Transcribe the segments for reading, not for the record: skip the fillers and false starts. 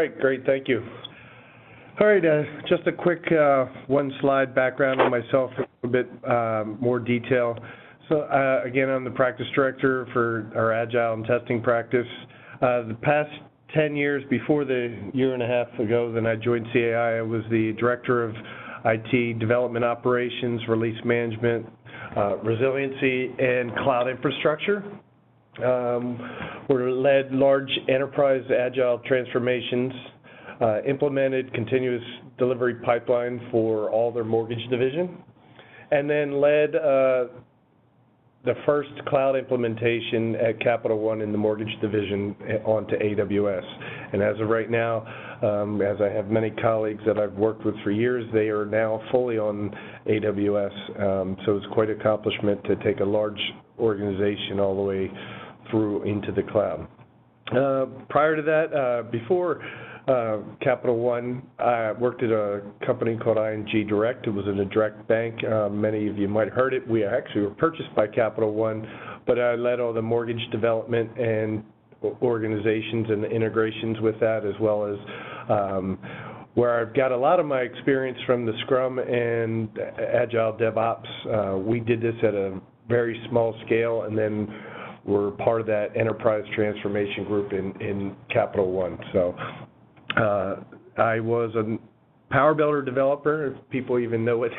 right, great, thank you. All right, just a quick one-slide background on myself, a bit more detail. So again, I'm the practice director for our Agile and testing practice. The past 10 years, before the year and a half ago that I joined CAI, I was the director of IT development operations, release management, resiliency, and cloud infrastructure. We led large enterprise agile transformations, implemented continuous delivery pipeline for all their mortgage division, and then led the first cloud implementation at Capital One in the mortgage division onto AWS. And as of right now, as I have many colleagues that I've worked with for years, they are now fully on AWS. So it's quite an accomplishment to take a large organization all the way through into the cloud. Prior to that, before Capital One, I worked at a company called ING Direct. It was in a direct bank. Many of you might have heard it. We actually were purchased by Capital One, but I led all the mortgage development and organizations and the integrations with that, as well as where I've got a lot of my experience from the Scrum and Agile DevOps. We did this at a very small scale, and then we're part of that enterprise transformation group in Capital One. So I was a Power Builder developer, if people even know what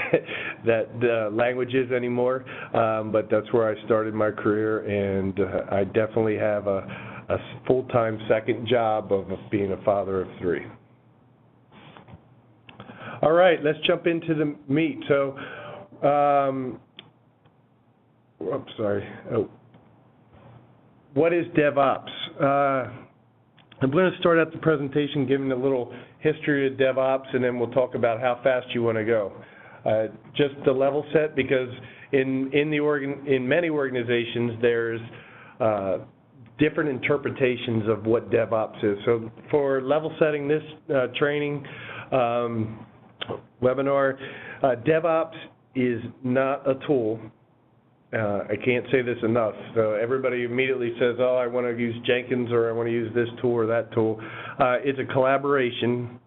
that language is anymore, but that's where I started my career, and I definitely have a full-time second job of being a father of three. All right, let's jump into the meat. So, what is DevOps? I'm going to start out the presentation giving a little history of DevOps, and then we'll talk about how fast you want to go. Just the level set, because in many organizations there's different interpretations of what DevOps is. So for level setting this training webinar, DevOps is not a tool. I can't say this enough. So everybody immediately says, oh, I want to use Jenkins, or I want to use this tool or that tool. It's a collaboration,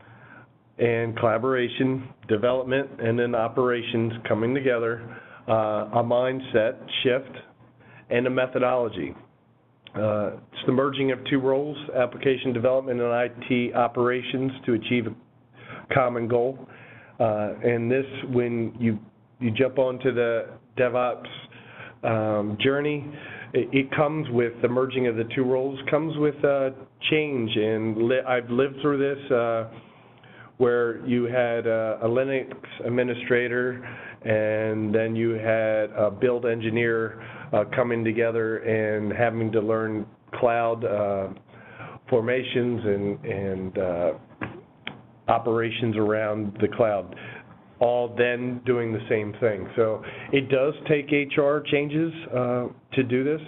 development, and then operations coming together, a mindset shift, and a methodology. It's the merging of two roles, application development and IT operations, to achieve a common goal. And this, when you jump onto the DevOps journey, it comes with the merging of the two roles, comes with change, and I've lived through this where you had a Linux administrator, and then you had a build engineer coming together and having to learn cloud formations and operations around the cloud, all then doing the same thing. So it does take HR changes to do this.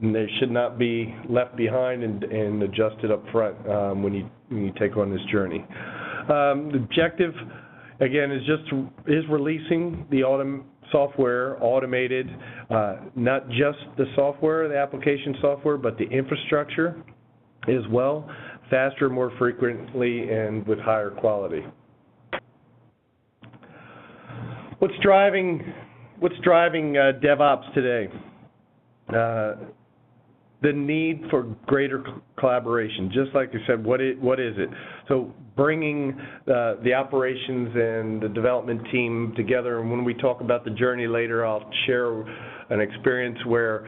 And they should not be left behind and adjusted up front when you take on this journey. The objective, again, is releasing the software automated, not just the software, the application software, but the infrastructure as well, faster, more frequently, and with higher quality. What's driving DevOps today? The need for greater collaboration. Just like you said, what is it? So bringing the operations and the development team together, and when we talk about the journey later, I'll share an experience where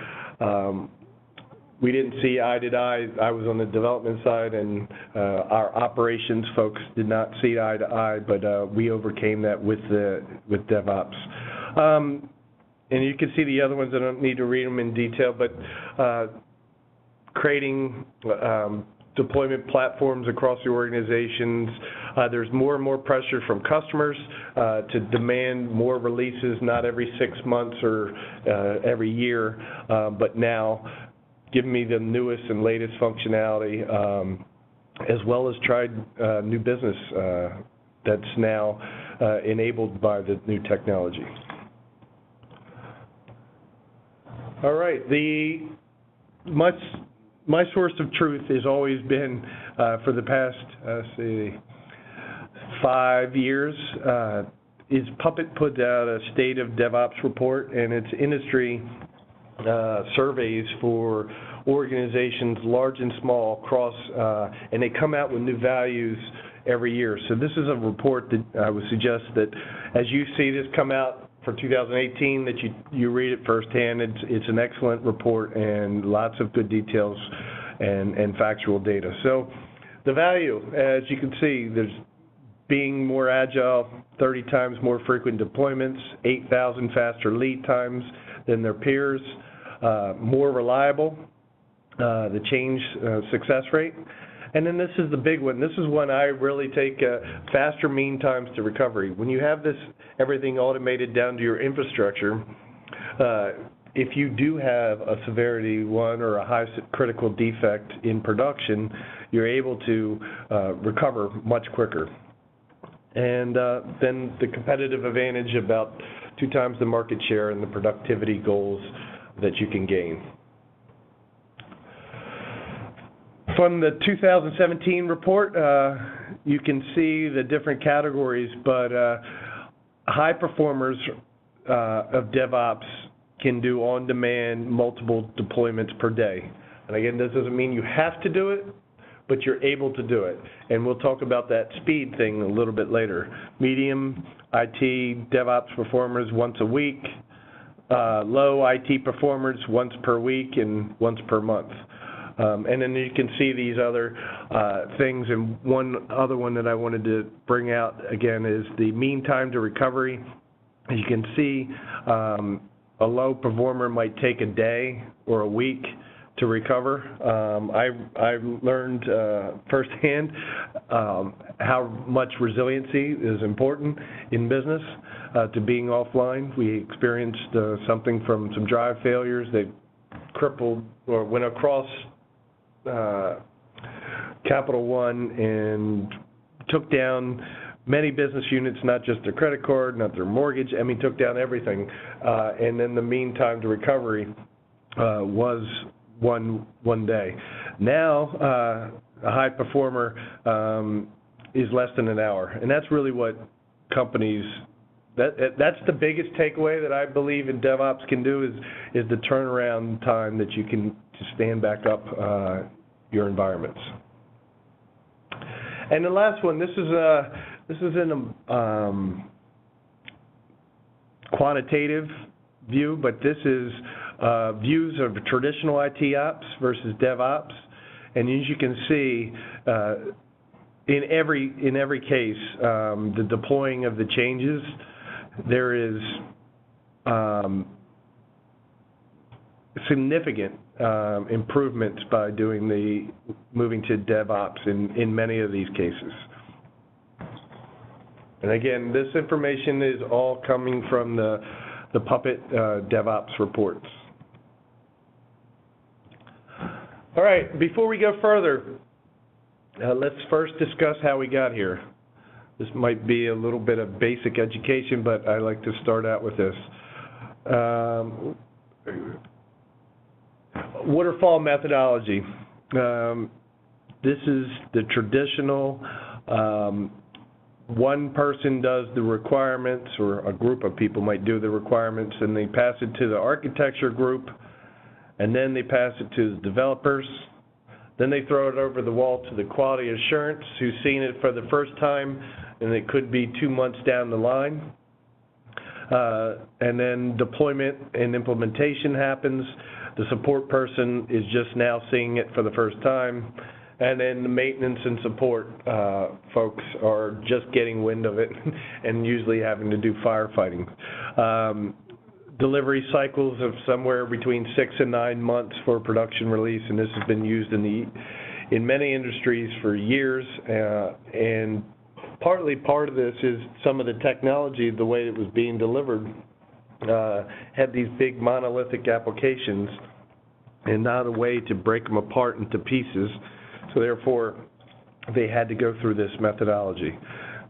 we didn't see eye to eye. I was on the development side, and our operations folks did not see eye to eye, but we overcame that with DevOps. And you can see the other ones. I don't need to read them in detail, but creating deployment platforms across the organizations. There's more and more pressure from customers to demand more releases, not every 6 months or every year, but now give me the newest and latest functionality, as well as tried new business that's now enabled by the new technology. All right, the my source of truth has always been, for the past, 5 years, is Puppet put out a State of DevOps report, and it's industry surveys for organizations large and small across, and they come out with new values every year. So this is a report that I would suggest that as you see this come out for 2018, that you read it firsthand. It's an excellent report and lots of good details and factual data. So the value, as you can see, there's being more agile, 30 times more frequent deployments, 8,000 faster lead times than their peers, more reliable, the change success rate. And then this is the big one. This is one I really take, faster mean times to recovery. When you have this, everything automated down to your infrastructure, if you do have a severity 1 or a high critical defect in production, you're able to recover much quicker. And then the competitive advantage, about 2 times the market share and the productivity goals that you can gain. From the 2017 report, you can see the different categories, but high performers of DevOps can do on-demand multiple deployments per day. And again, this doesn't mean you have to do it, but you're able to do it. And we'll talk about that speed thing a little bit later. Medium IT DevOps performers once a week, low IT performers once per week and once per month. And then you can see these other things, and one other one that I wanted to bring out again is the mean time to recovery. As you can see, a low performer might take a day or a week to recover. I learned firsthand how much resiliency is important in business to being offline. We experienced something from some drive failures that crippled or went across Capital One and took down many business units, not just their credit card, not their mortgage. I mean, took down everything. And then the mean time to recovery was one day. Now, a high performer is less than an hour, and that's really what companies. That's the biggest takeaway that I believe in DevOps can do is the turnaround time that you can to stand back up your environments. And the last one, this is in a quantitative view, but this is views of traditional IT ops versus DevOps. And as you can see, in every case, the deploying of the changes, there is significant improvements by moving to DevOps in many of these cases. And again, this information is all coming from the Puppet DevOps reports. All right, before we go further, let's first discuss how we got here. This might be a little bit of basic education, but I like to start out with this. Waterfall methodology. This is the traditional, one person does the requirements, or a group of people might do the requirements, and they pass it to the architecture group, and then they pass it to the developers. Then they throw it over the wall to the quality assurance, who's seen it for the first time, and it could be 2 months down the line. And then deployment and implementation happens. The support person is just now seeing it for the first time. And then the maintenance and support folks are just getting wind of it and usually having to do firefighting. Delivery cycles of somewhere between 6 and 9 months for production release, and this has been used in many industries for years. And partly part of this is some of the technology, the way it was being delivered, had these big monolithic applications and not a way to break them apart into pieces. So therefore, they had to go through this methodology.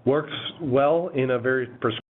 Works well in a very prescribed